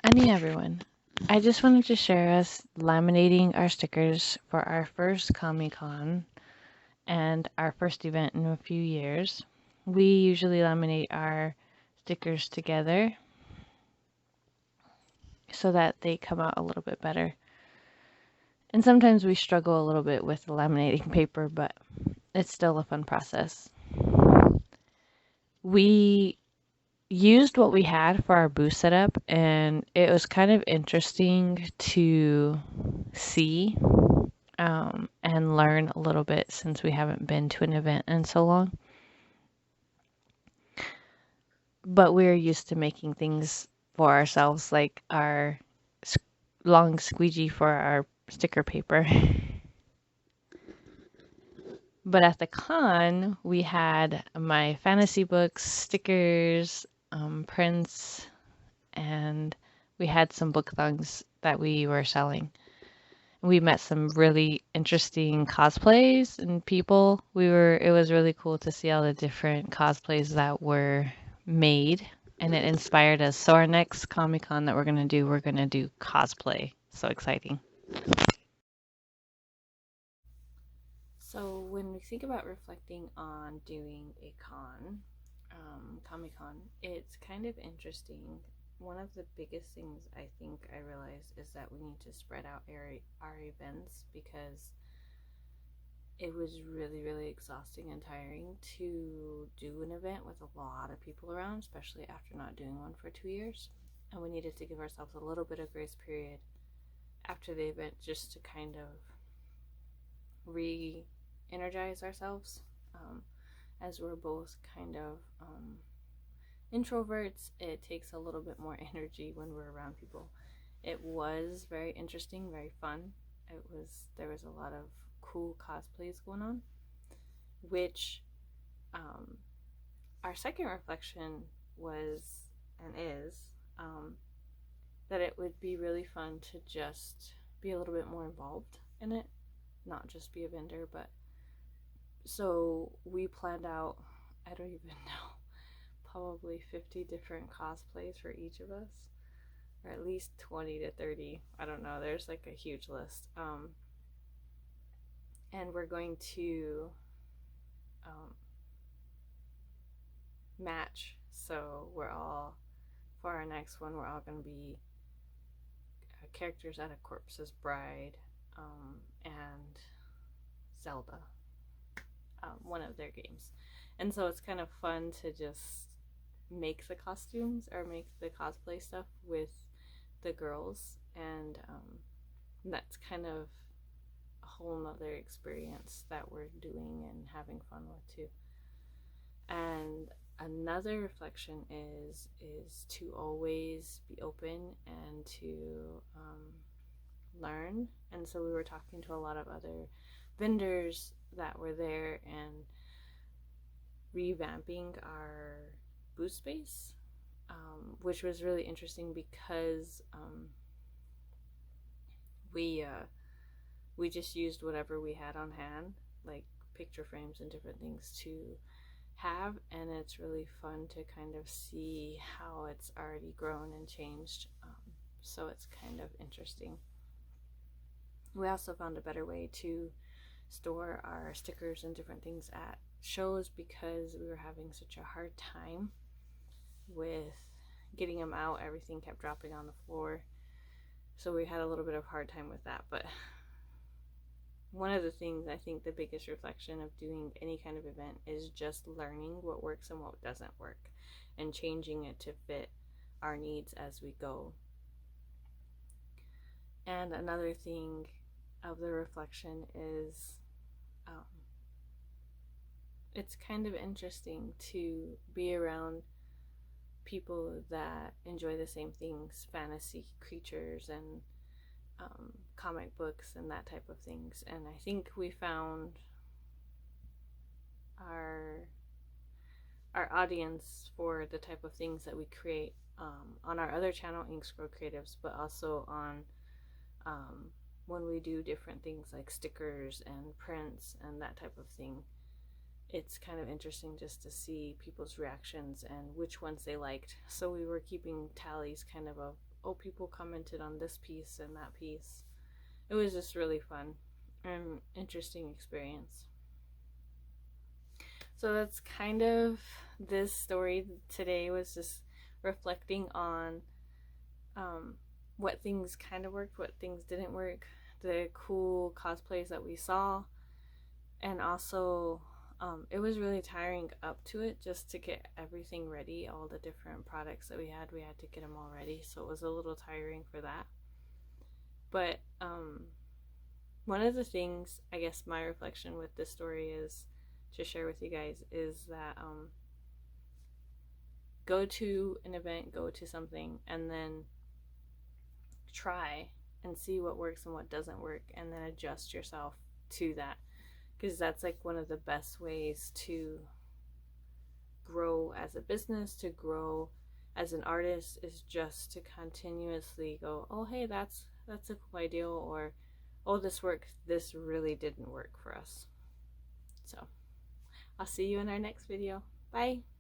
Ani everyone. I just wanted to share us laminating our stickers for our first Comic Con and our first event in a few years. We usually laminate our stickers together so that they come out a little bit better. And sometimes we struggle a little bit with the laminating paper, but it's still a fun process. We used what we had for our booth setup, and it was kind of interesting to see and learn a little bit since we haven't been to an event in so long. But we're used to making things for ourselves, like our long squeegee for our sticker paper. But at the con, we had my fantasy books, stickers, prints, and we had some book thongs that we were selling. We met some really interesting cosplays and people. It was really cool to see all the different cosplays that were made, and it inspired us. So our next Comic Con that we're gonna do cosplay. So exciting. So when we think about reflecting on doing a Comic Con, it's kind of interesting. One of the biggest things I think I realized is that we need to spread out our events because it was really, really exhausting and tiring to do an event with a lot of people around, especially after not doing one for 2 years. And we needed to give ourselves a little bit of grace period after the event just to kind of re energize ourselves. As we're both kind of introverts, it takes a little bit more energy when we're around people. It was very interesting, very fun. There was a lot of cool cosplays going on, which um, our second reflection was and is that it would be really fun to just be a little bit more involved in it, not just be a vendor. But so we planned out, I don't even know, probably 50 different cosplays for each of us, or at least 20 to 30. I don't know. There's like a huge list. And we're going to um, match. So we're all, for our next one, we're all going to be characters out of Corpse's Bride and Zelda, one of their games. And so it's kind of fun to just make the costumes or make the cosplay stuff with the girls, and that's kind of a whole nother experience that we're doing and having fun with too. And another reflection is to always be open and to learn. And so we were talking to a lot of other vendors that were there and revamping our booth space, which was really interesting because we just used whatever we had on hand, like picture frames and different things to have, and it's really fun to kind of see how it's already grown and changed. So it's kind of interesting. We also found a better way to store our stickers and different things at shows because we were having such a hard time with getting them out. Everything kept dropping on the floor, so we had a little bit of hard time with that. But one of the things, I think the biggest reflection of doing any kind of event is just learning what works and what doesn't work and changing it to fit our needs as we go. And another thing of the reflection is it's kind of interesting to be around people that enjoy the same things, fantasy creatures and comic books and that type of things. And I think we found our our audience for the type of things that we create on our other channel, Ink Scroll Creatives, but also on when we do different things like stickers and prints and that type of thing. It's kind of interesting just to see people's reactions and which ones they liked. So we were keeping tallies kind of oh, people commented on this piece and that piece. It was just really fun and interesting experience. So that's kind of this story today, was just reflecting on what things kind of worked, what things didn't work, the cool cosplays that we saw, and also it was really tiring up to it just to get everything ready. All the different products that we had to get them all ready, so it was a little tiring for that. But one of the things, I guess my reflection with this story is to share with you guys is that go to an event, go to something, and then try and see what works and what doesn't work, and then adjust yourself to that, because that's like one of the best ways to grow as a business, to grow as an artist, is just to continuously go, oh hey, that's a cool idea, or oh, this worked, this really didn't work for us. So I'll see you in our next video. Bye.